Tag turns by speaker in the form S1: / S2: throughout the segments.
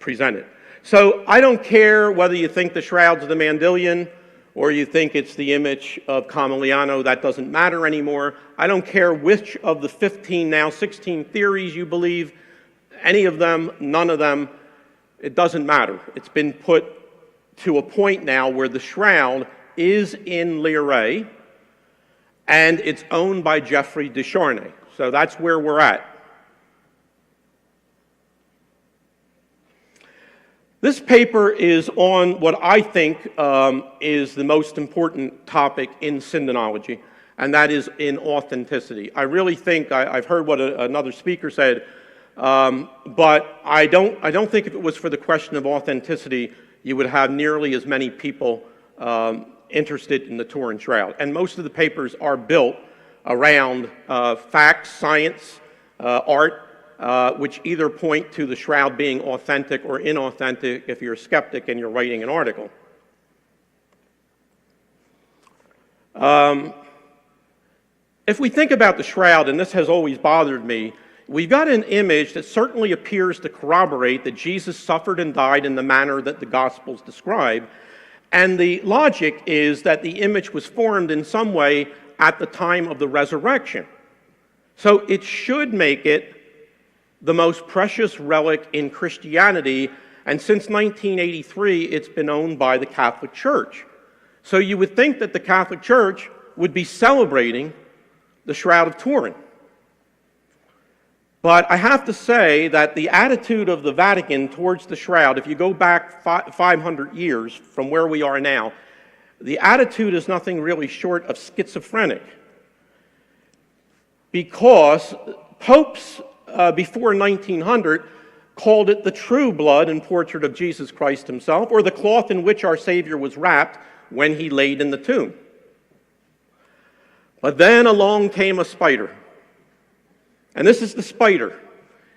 S1: presented. So I don't care whether you think the shroud's the Mandylion or you think it's the image of Camilliano. That doesn't matter anymore. I don't care which of the 15, now 16 theories you believe, any of them, none of them, it doesn't matter. It's been put to a point now where the shroud is in Liray, and it's owned by Geoffrey de Charnay. So that's where we're at. This paper is on what I think is the most important topic in syndenology, and that is in authenticity. I really think, I've heard what another speaker said, but I don't think if it was for the question of authenticity, you would have nearly as many people interested in the Turin Shroud. And most of the papers are built around facts, science, art, which either point to the shroud being authentic or inauthentic if you're a skeptic and you're writing an article. If we think about the shroud, and this has always bothered me, we've got an image that certainly appears to corroborate that Jesus suffered and died in the manner that the Gospels describe, and the logic is that the image was formed in some way at the time of the resurrection. So it should make it the most precious relic in Christianity, and since 1983, it's been owned by the Catholic Church. So you would think that the Catholic Church would be celebrating the Shroud of Turin. But I have to say that the attitude of the Vatican towards the shroud, if you go back 500 years from where we are now, the attitude is nothing really short of schizophrenic. Because popes before 1900 called it the true blood and portrait of Jesus Christ himself, or the cloth in which our Savior was wrapped when he laid in the tomb. But then along came a spider. And this is the spider.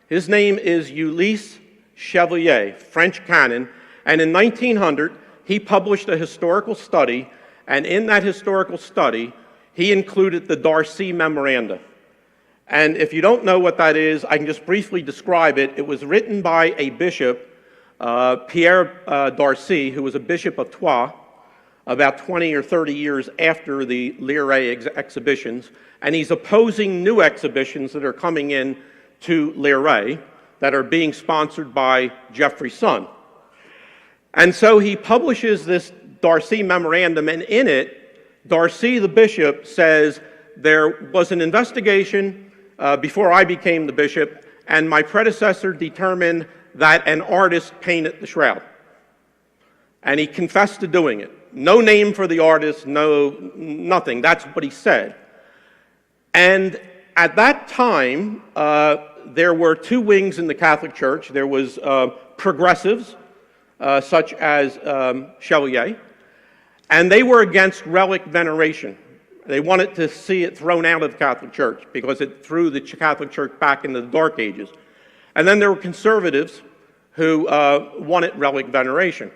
S1: His name is Ulysse Chevalier, French canon, and in 1900 he published a historical study, and in that historical study he included the Darcy Memoranda. And if you don't know what that is, I can just briefly describe it. It was written by a bishop, Pierre Darcy, who was a bishop of Troyes, about 20 or 30 years after the Liray exhibitions, and he's opposing new exhibitions that are coming in to Liray that are being sponsored by Geoffrey's son. And so he publishes this Darcy Memorandum, and in it, Darcy, the bishop, says, there was an investigation before I became the bishop, and my predecessor determined that an artist painted the shroud. And he confessed to doing it. No name for the artist, nothing. That's what he said. And at that time, there were two wings in the Catholic Church. There was progressives, such as Chevalier, and they were against relic veneration. They wanted to see it thrown out of the Catholic Church because it threw the Catholic Church back into the Dark Ages. And then there were conservatives who wanted relic veneration.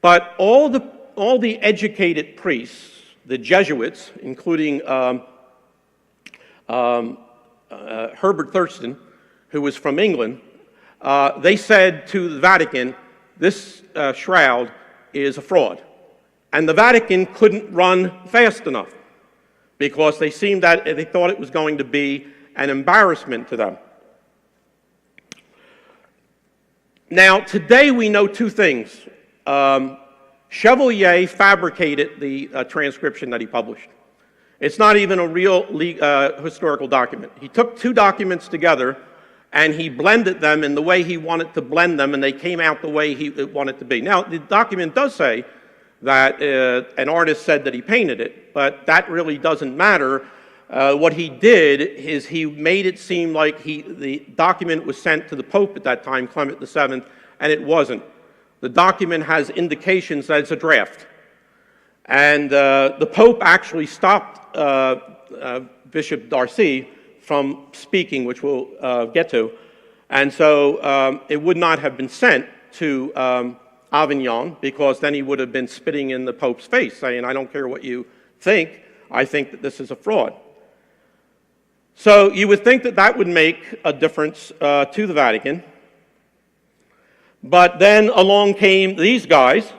S1: But all the educated priests, the Jesuits, including Herbert Thurston, who was from England, they said to the Vatican, this shroud is a fraud. And the Vatican couldn't run fast enough because they thought it was going to be an embarrassment to them. Now, today we know two things. Chevalier fabricated the transcription that he published. It's not even a real historical document. He took two documents together and he blended them in the way he wanted to blend them, and they came out the way he wanted to be. Now, the document does say that an artist said that he painted it, but that really doesn't matter. What he did is he made it seem like the document was sent to the Pope at that time, Clement VII, and it wasn't. The document has indications that it's a draft. And the Pope actually stopped Bishop Darcy from speaking, which we'll get to. And so it would not have been sent to Avignon, because then he would have been spitting in the Pope's face, saying, I don't care what you think, I think that this is a fraud. So you would think that that would make a difference to the Vatican. But then along came these guys,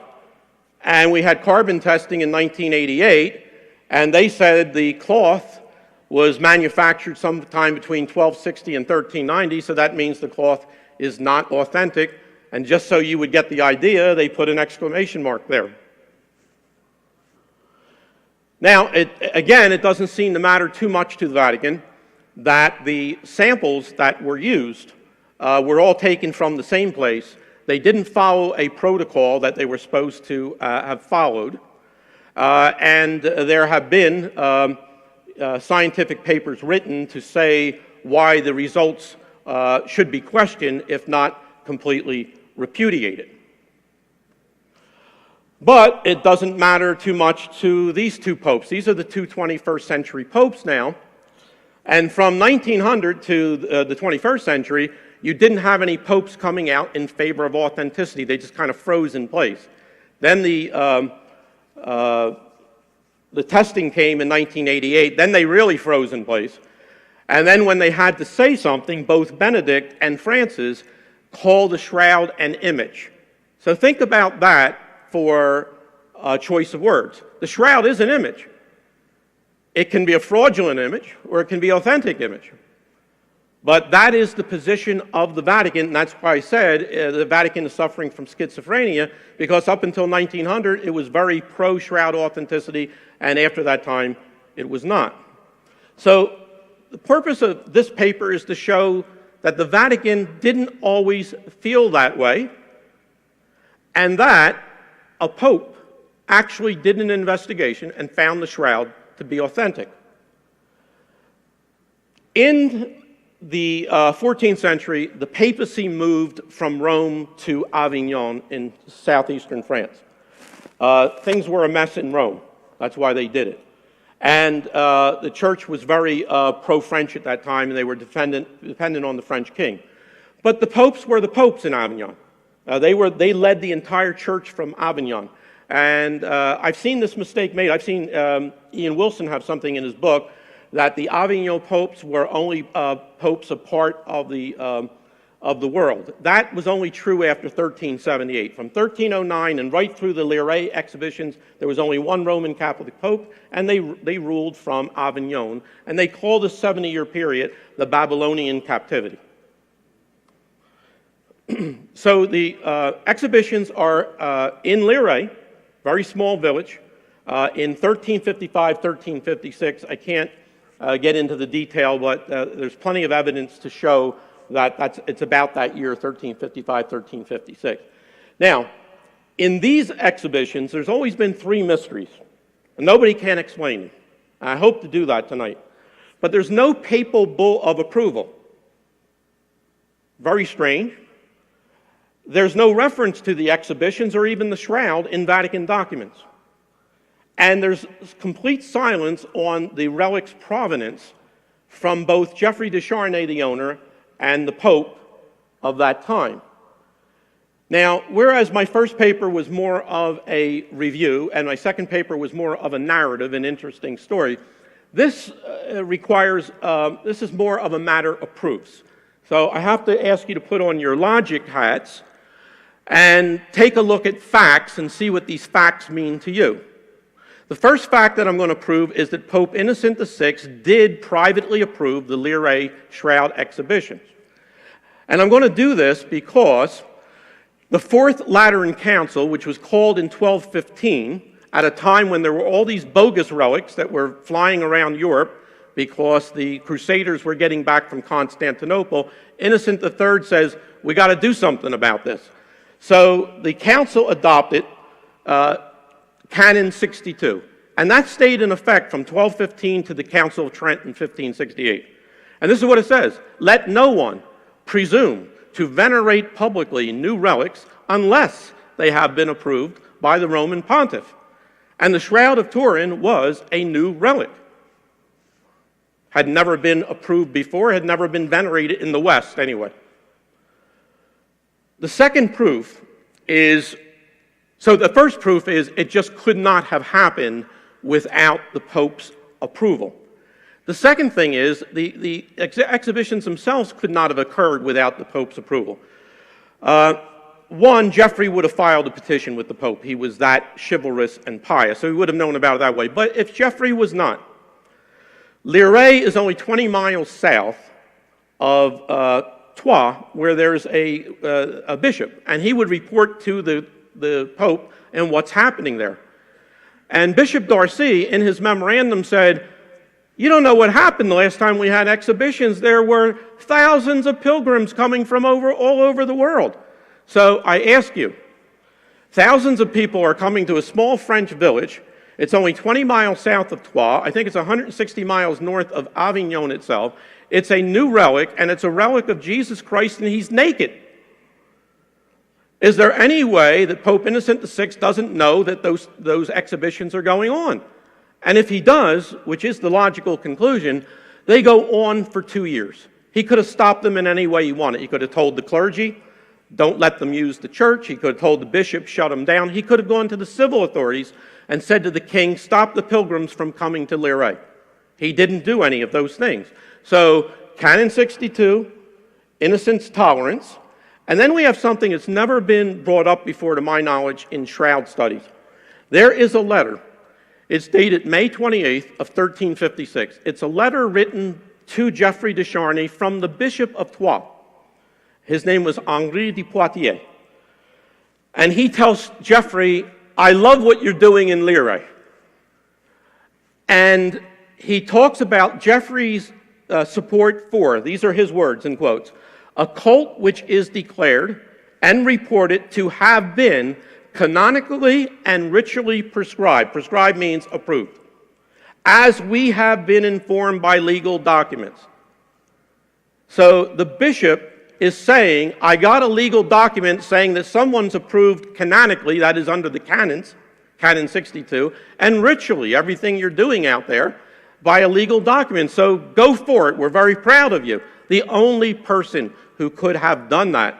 S1: and we had carbon testing in 1988, and they said the cloth was manufactured sometime between 1260 and 1390, so that means the cloth is not authentic. And just so you would get the idea, they put an exclamation mark there. Now, again, it doesn't seem to matter too much to the Vatican that the samples that were used were all taken from the same place. They didn't follow a protocol that they were supposed to have followed. And there have been scientific papers written to say why the results should be questioned, if not completely repudiated. But it doesn't matter too much to these two popes. These are the two 21st century popes now. And from 1900 to the 21st century, you didn't have any popes coming out in favor of authenticity. They just kind of froze in place. Then the testing came in 1988. Then they really froze in place. And then when they had to say something, both Benedict and Francis called the shroud an image. So think about that for a choice of words. The shroud is an image. It can be a fraudulent image, or it can be an authentic image. But that is the position of the Vatican, and that's why I said the Vatican is suffering from schizophrenia, because up until 1900, it was very pro-shroud authenticity, and after that time, it was not. So the purpose of this paper is to show that the Vatican didn't always feel that way, and that a pope actually did an investigation and found the shroud to be authentic. In the 14th century, the papacy moved from Rome to Avignon in southeastern France. Things were a mess in Rome. That's why they did it. And the church was very pro-French at that time, and they were dependent on the French king. But the popes were the popes in Avignon. They led the entire church from Avignon. And I've seen this mistake made. I've seen Ian Wilson have something in his book that the Avignon popes were only popes a part of the world. That was only true after 1378. From 1309 and right through the Lyrae exhibitions, there was only one Roman Catholic pope, and they ruled from Avignon. And they called this 70-year period the Babylonian captivity. So the exhibitions are in Lyrae, very small village, in 1355, 1356. I can't get into the detail, but there's plenty of evidence to show that it's about that year, 1355, 1356. Now, in these exhibitions, there's always been three mysteries, and nobody can explain them. I hope to do that tonight. But there's no papal bull of approval. Very strange. There's no reference to the exhibitions or even the shroud in Vatican documents. And there's complete silence on the relic's provenance from both Geoffrey de Charnay, the owner, and the Pope of that time. Now, whereas my first paper was more of a review and my second paper was more of a narrative, an interesting story, this this is more of a matter of proofs. So I have to ask you to put on your logic hats and take a look at facts and see what these facts mean to you. The first fact that I'm going to prove is that Pope Innocent VI did privately approve the Lyrae shroud exhibitions. And I'm going to do this because the Fourth Lateran Council, which was called in 1215, at a time when there were all these bogus relics that were flying around Europe because the Crusaders were getting back from Constantinople, Innocent III says, we got to do something about this. So the council adopted Canon 62, and that stayed in effect from 1215 to the Council of Trent in 1568. And this is what it says: let no one presume to venerate publicly new relics unless they have been approved by the Roman pontiff. And the Shroud of Turin was a new relic. Had never been approved before, had never been venerated in the West anyway. The second proof is, so the first proof is it just could not have happened without the Pope's approval. The second thing is the exhibitions themselves could not have occurred without the Pope's approval. one, Geoffrey would have filed a petition with the Pope. He was that chivalrous and pious, so he would have known about it that way. But if Geoffrey was not, Liray is only 20 miles south of Troyes, where there's a bishop, and he would report to the Pope and what's happening there. And Bishop Darcy, in his memorandum, said, "You don't know what happened the last time we had exhibitions. There were thousands of pilgrims coming from all over the world." So I ask you, thousands of people are coming to a small French village. It's only 20 miles south of Troyes. I think it's 160 miles north of Avignon itself. It's a new relic, and it's a relic of Jesus Christ, and he's naked. Is there any way that Pope Innocent VI doesn't know that those exhibitions are going on? And if he does, which is the logical conclusion, they go on for 2 years. He could have stopped them in any way he wanted. He could have told the clergy, don't let them use the church. He could have told the bishop, shut them down. He could have gone to the civil authorities and said to the king, stop the pilgrims from coming to Liray. He didn't do any of those things. So, Canon 62, Innocent's tolerance, and then we have something that's never been brought up before, to my knowledge, in Shroud studies. There is a letter. It's dated May 28th of 1356. It's a letter written to Geoffrey de Charny from the Bishop of Troyes. His name was Henri de Poitiers. And he tells Geoffrey, I love what you're doing in Liray. And he talks about Geoffrey's support for, these are his words in quotes, a cult which is declared and reported to have been canonically and ritually prescribed. Prescribed means approved. As we have been informed by legal documents. So the bishop is saying, I got a legal document saying that someone's approved canonically, that is under the canons, Canon 62, and ritually, everything you're doing out there, by a legal document. So go for it. We're very proud of you. The only person who could have done that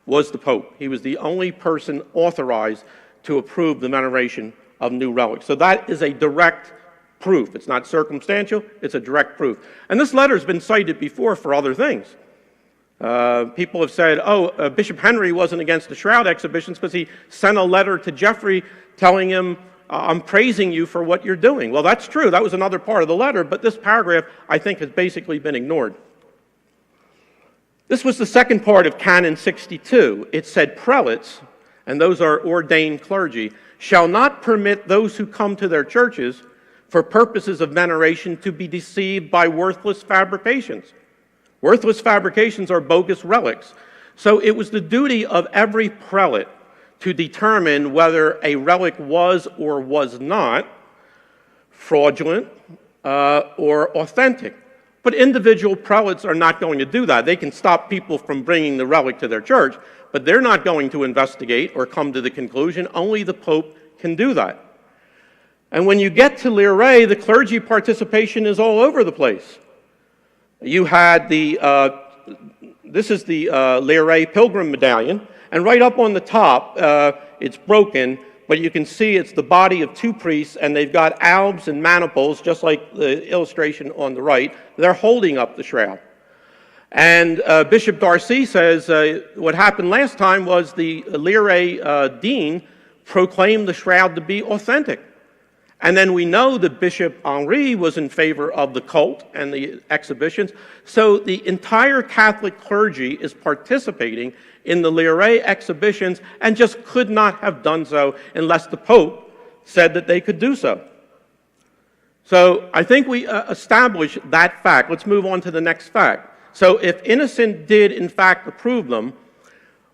S1: was the Pope. He was the only person authorized to approve the veneration of new relics. So that is a direct proof. It's not circumstantial, it's a direct proof. And this letter has been cited before for other things. People have said, Bishop Henry wasn't against the Shroud exhibitions because he sent a letter to Geoffrey telling him, I'm praising you for what you're doing. Well, that's true. That was another part of the letter, but this paragraph, I think, has basically been ignored. This was the second part of Canon 62. It said, prelates, and those are ordained clergy, shall not permit those who come to their churches for purposes of veneration to be deceived by worthless fabrications. Worthless fabrications are bogus relics. So it was the duty of every prelate to determine whether a relic was or was not fraudulent or authentic. But individual prelates are not going to do that. They can stop people from bringing the relic to their church, but they're not going to investigate or come to the conclusion. Only the Pope can do that. And when you get to Liray, the clergy participation is all over the place. You had this is the Liray Pilgrim Medallion, and right up on the top, it's broken, but you can see it's the body of two priests, and they've got albs and maniples, just like the illustration on the right. They're holding up the shroud. And Bishop Darcy says what happened last time was the Liray dean proclaimed the shroud to be authentic. And then we know that Bishop Henri was in favor of the cult and the exhibitions. So the entire Catholic clergy is participating in the Liray exhibitions and just could not have done so unless the Pope said that they could do so. So I think we establish that fact. Let's move on to the next fact. So if Innocent did in fact approve them,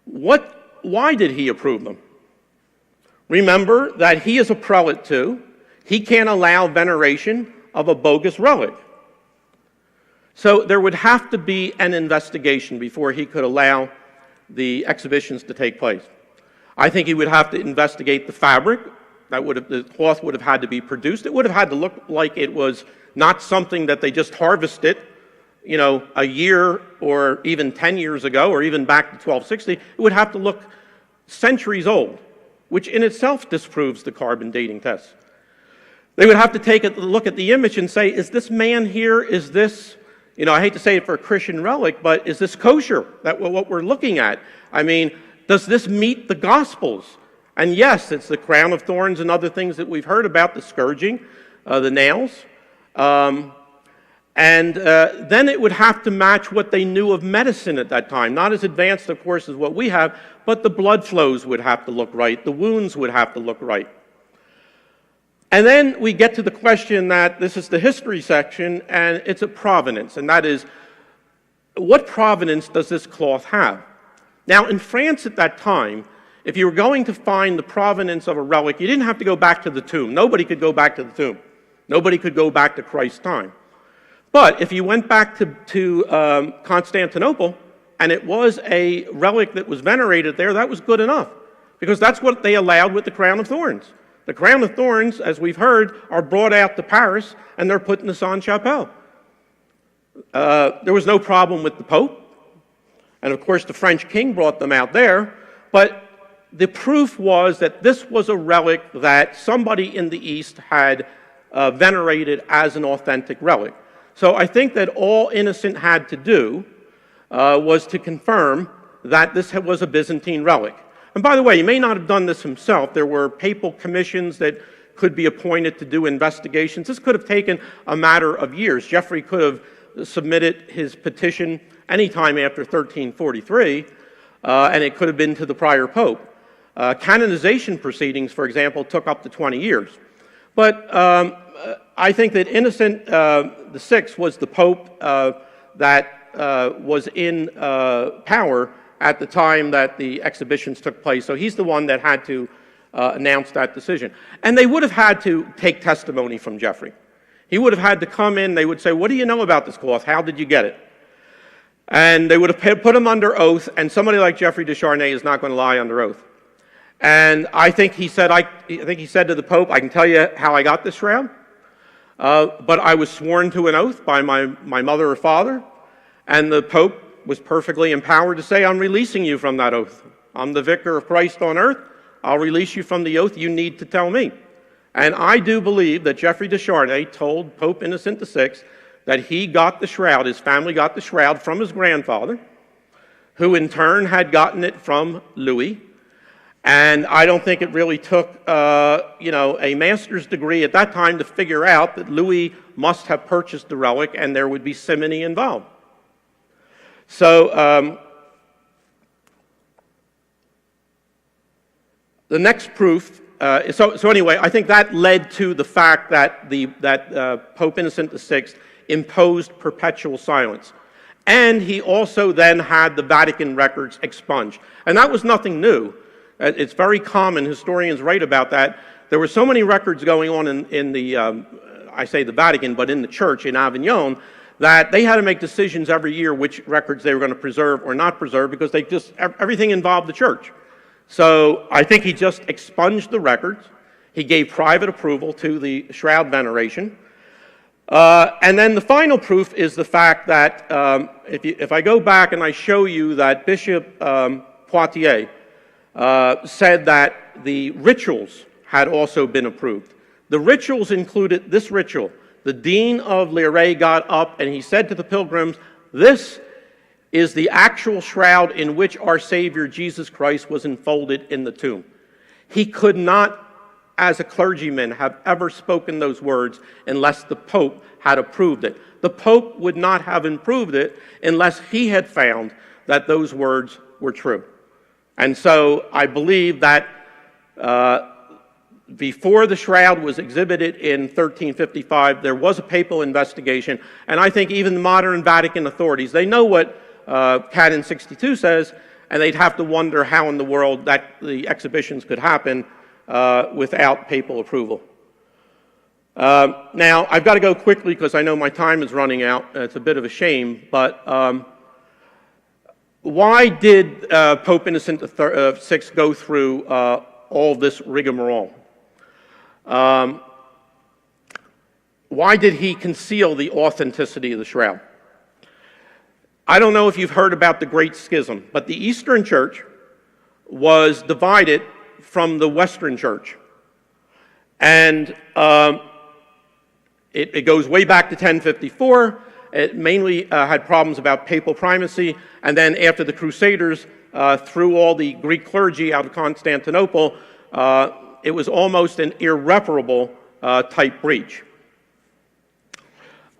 S1: why did he approve them? Remember that he is a prelate too. He can't allow veneration of a bogus relic. So there would have to be an investigation before he could allow the exhibitions to take place. I think he would have to investigate the fabric. The cloth would have had to be produced. It would have had to look like it was not something that they just harvested, a year or even 10 years ago or even back to 1260. It would have to look centuries old, which in itself disproves the carbon dating test. They would have to take a look at the image and say, is this man here, is this, I hate to say it for a Christian relic, but is this kosher, that what we're looking at? I mean, Does this meet the Gospels? And yes, it's the crown of thorns and other things that we've heard about, the scourging, the nails. Then it would have to match what they knew of medicine at that time. Not as advanced, of course, as what we have, but the blood flows would have to look right. The wounds would have to look right. And then we get to the question that this is the history section, and it's a provenance, and that is, what provenance does this cloth have? Now, in France at that time, if you were going to find the provenance of a relic, you didn't have to go back to the tomb. Nobody could go back to the tomb. Nobody could go back to Christ's time. But if you went back to Constantinople, and it was a relic that was venerated there, that was good enough, because that's what they allowed with the crown of thorns. The crown of thorns, as we've heard, are brought out to Paris, and they're put in the Sainte-Chapelle. There was no problem with the Pope, and of course the French king brought them out there, but the proof was that this was a relic that somebody in the East had venerated as an authentic relic. So I think that all Innocent had to do was to confirm that this was a Byzantine relic. And by the way, he may not have done this himself. There were papal commissions that could be appointed to do investigations. This could have taken a matter of years. Geoffrey could have submitted his petition anytime after 1343, and it could have been to the prior pope. Canonization proceedings, for example, took up to 20 years. But I think that Innocent VI was the pope that was in power at the time that the exhibitions took place. So he's the one that had to announce that decision. And they would have had to take testimony from Geoffrey. He would have had to come in, they would say, what do you know about this cloth? How did you get it? And they would have put him under oath, and somebody like Geoffrey de Charnay is not going to lie under oath. And I think he said to the Pope, I can tell you how I got this shroud, but I was sworn to an oath by my mother or father, and the Pope was perfectly empowered to say, I'm releasing you from that oath. I'm the vicar of Christ on earth. I'll release you from the oath. You need to tell me. And I do believe that Geoffrey de Charnay told Pope Innocent VI that he got the shroud, his family got the shroud from his grandfather, who in turn had gotten it from Louis. And I don't think it really took, a master's degree at that time to figure out that Louis must have purchased the relic and there would be simony involved. So the next proof, so anyway, I think that led to the fact that Pope Innocent VI imposed perpetual silence. And he also then had the Vatican records expunged. And that was nothing new. It's very common, historians write about that. There were so many records going on in the, I say the Vatican, but in the church in Avignon, that they had to make decisions every year which records they were going to preserve or not preserve, because everything involved the church. So I think he just expunged the records. He gave private approval to the shroud veneration. And then the final proof is the fact that if I go back and I show you that Bishop Poitiers said that the rituals had also been approved. The rituals included this ritual. The dean of Lire got up and he said to the pilgrims, this is the actual shroud in which our Savior Jesus Christ was enfolded in the tomb. He could not, as a clergyman, have ever spoken those words unless the Pope had approved it. The Pope would not have approved it unless he had found that those words were true. And so I believe that before the shroud was exhibited in 1355, there was a papal investigation, and I think even the modern Vatican authorities, they know what Canon 62 says, and they'd have to wonder how in the world that the exhibitions could happen without papal approval. Now, I've got to go quickly because I know my time is running out. It's a bit of a shame, but why did Pope Innocent VI go through all this rigmarole? Why did he conceal the authenticity of the shroud? I don't know if you've heard about the Great Schism, but the Eastern Church was divided from the Western Church. And it goes way back to 1054. It mainly had problems about papal primacy. And then after the Crusaders, through all the Greek clergy out of Constantinople, it was almost an irreparable type breach.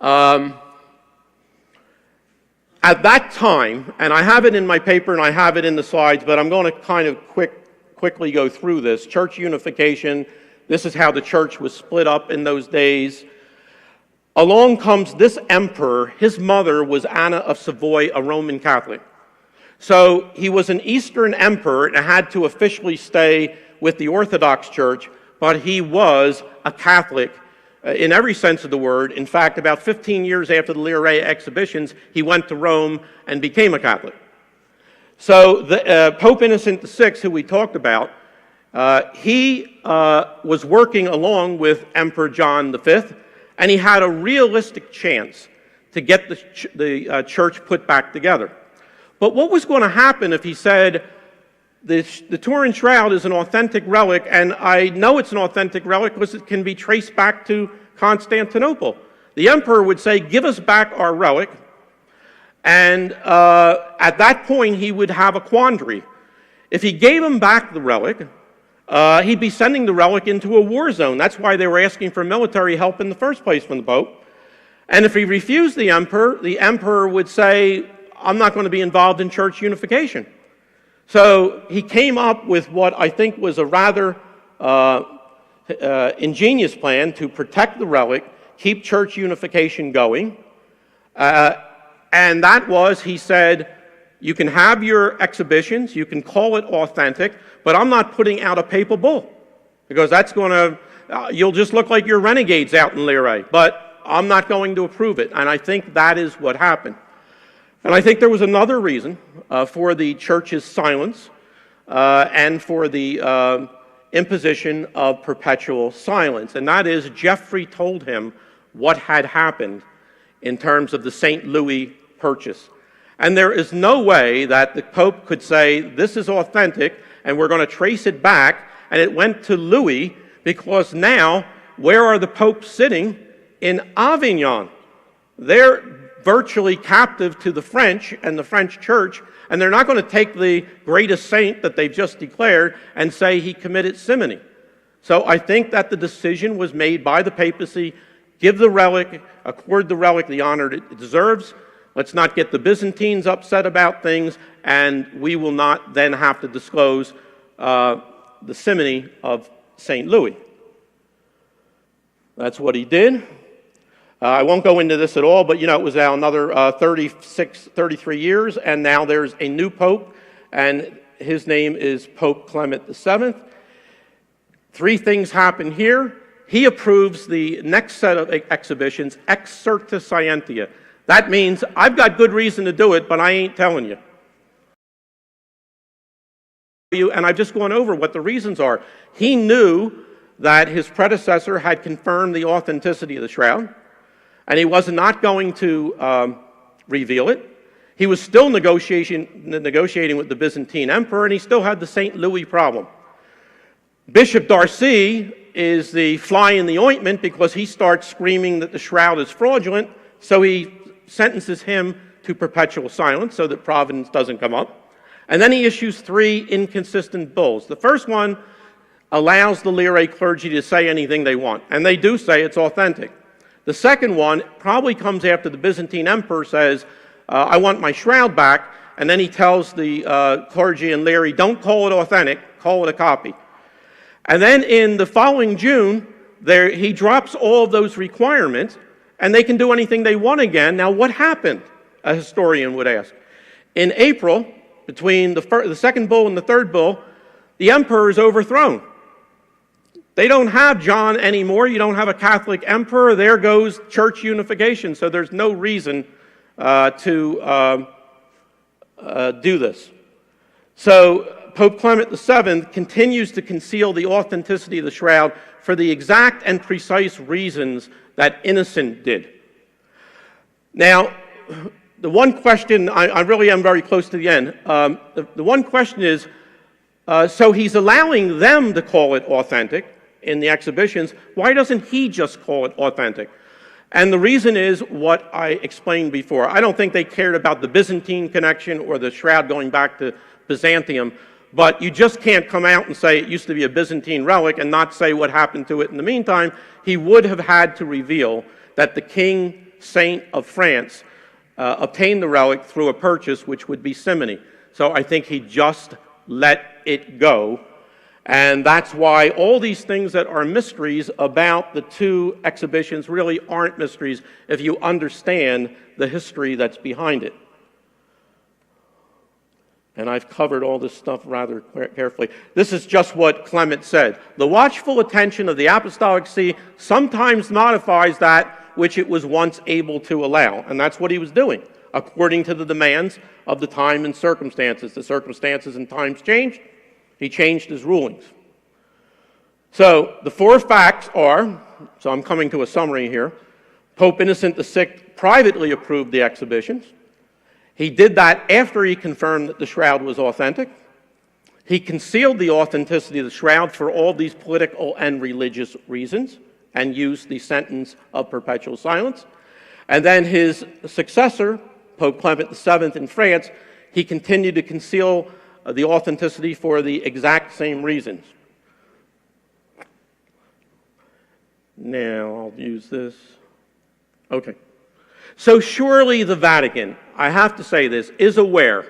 S1: At that time, and I have it in my paper and I have it in the slides, but I'm going to kind of quickly go through this. Church unification, this is how the church was split up in those days. Along comes this emperor. His mother was Anna of Savoy, a Roman Catholic. So he was an Eastern emperor and had to officially stay with the Orthodox Church, but he was a Catholic in every sense of the word. In fact, about 15 years after the Lyrae exhibitions, he went to Rome and became a Catholic. So the, Pope Innocent VI, who we talked about, he was working along with Emperor John V, and he had a realistic chance to get the church put back together. But what was going to happen if he said, the Turin Shroud is an authentic relic, and I know it's an authentic relic because it can be traced back to Constantinople? The emperor would say, give us back our relic, and at that point he would have a quandary. If he gave him back the relic, he'd be sending the relic into a war zone. That's why they were asking for military help in the first place from the Pope. And if he refused the emperor would say, I'm not going to be involved in church unification. So he came up with what I think was a rather ingenious plan to protect the relic, keep church unification going. And that was, he said, you can have your exhibitions, you can call it authentic, but I'm not putting out a papal bull, because that's going to, you'll just look like you're renegades out in Lyrae, but I'm not going to approve it. And I think that is what happened. And I think there was another reason for the church's silence and for the imposition of perpetual silence, and that is Geoffrey told him what had happened in terms of the St. Louis purchase. And there is no way that the Pope could say, this is authentic, and we're going to trace it back, and it went to Louis, because now, where are the popes sitting? In Avignon. They're virtually captive to the French and the French church, and they're not going to take the greatest saint that they've just declared and say he committed simony. So I think that the decision was made by the papacy, give the relic, accord the relic the honor it deserves. Let's not get the Byzantines upset about things, and we will not then have to disclose the simony of St. Louis. That's what he did. I won't go into this at all, but it was now another 33 years, and now there's a new pope, and his name is Pope Clement VII. Three things happen here. He approves the next set of exhibitions, ex certa scientia. That means I've got good reason to do it, but I ain't telling you. And I've just gone over what the reasons are. He knew that his predecessor had confirmed the authenticity of the shroud, and he was not going to reveal it. He was still negotiating with the Byzantine emperor, and he still had the St. Louis problem. Bishop Darcy is the fly in the ointment because he starts screaming that the shroud is fraudulent, so he sentences him to perpetual silence so that providence doesn't come up. And then he issues 3 inconsistent bulls. The first one allows the Lyrae clergy to say anything they want, and they do say it's authentic. The second one probably comes after the Byzantine emperor says, I want my shroud back, and then he tells the clergy in Lyrae, don't call it authentic, call it a copy. And then in the following June, he drops all of those requirements, and they can do anything they want again. Now, what happened, a historian would ask? In April, between the second bull and the third bull, the emperor is overthrown. They don't have John anymore. You don't have a Catholic emperor. There goes church unification. So there's no reason to do this. So Pope Clement VII continues to conceal the authenticity of the shroud for the exact and precise reasons that Innocent did. Now, the one question, I really am very close to the end. The one question is, so he's allowing them to call it authentic in the exhibitions. Why doesn't he just call it authentic? And the reason is what I explained before. I don't think they cared about the Byzantine connection or the shroud going back to Byzantium, but you just can't come out and say it used to be a Byzantine relic and not say what happened to it in the meantime. He would have had to reveal that the King Saint of France obtained the relic through a purchase, which would be simony. So I think he just let it go. And that's why all these things that are mysteries about the two exhibitions really aren't mysteries if you understand the history that's behind it. And I've covered all this stuff rather carefully. This is just what Clement said. The watchful attention of the Apostolic See sometimes modifies that which it was once able to allow. And that's what he was doing, according to the demands of the time and circumstances. The circumstances and times changed. He changed his rulings. So the four facts are, so I'm coming to a summary here. Pope Innocent VI privately approved the exhibitions. He did that after he confirmed that the shroud was authentic. He concealed the authenticity of the shroud for all these political and religious reasons and used the sentence of perpetual silence. And then his successor, Pope Clement VII in France, he continued to conceal the authenticity for the exact same reasons. Now, I'll use this. Okay. So surely the Vatican, I have to say this, is aware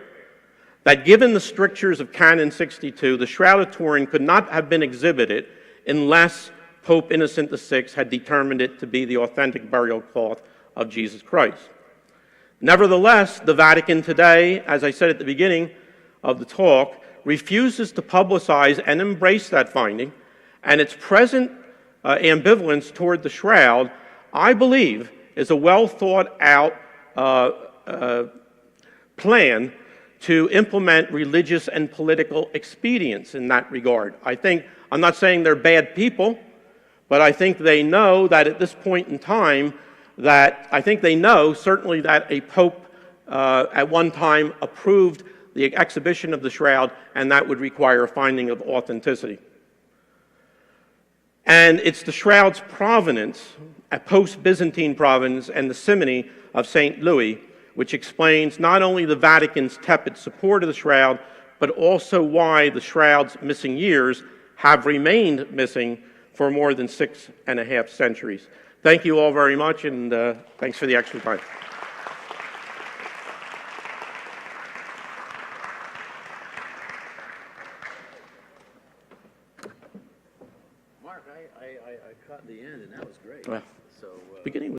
S1: that given the strictures of Canon 62, the Shroud of Turin could not have been exhibited unless Pope Innocent VI had determined it to be the authentic burial cloth of Jesus Christ. Nevertheless, the Vatican today, as I said at the beginning of the talk, refuses to publicize and embrace that finding, and its present ambivalence toward the shroud, I believe, is a well-thought-out plan to implement religious and political expedience in that regard. I'm not saying they're bad people, but I think they know that at this point in time, they know certainly that a pope at one time approved the exhibition of the shroud, and that would require a finding of authenticity. And it's the shroud's provenance, a post-Byzantine provenance, and the simony of St. Louis, which explains not only the Vatican's tepid support of the shroud, but also why the shroud's missing years have remained missing for more than 6.5 centuries. Thank you all very much, and thanks for the extra time.
S2: Mark, I caught the end, and that was great.
S1: Well,
S2: So,
S1: beginning with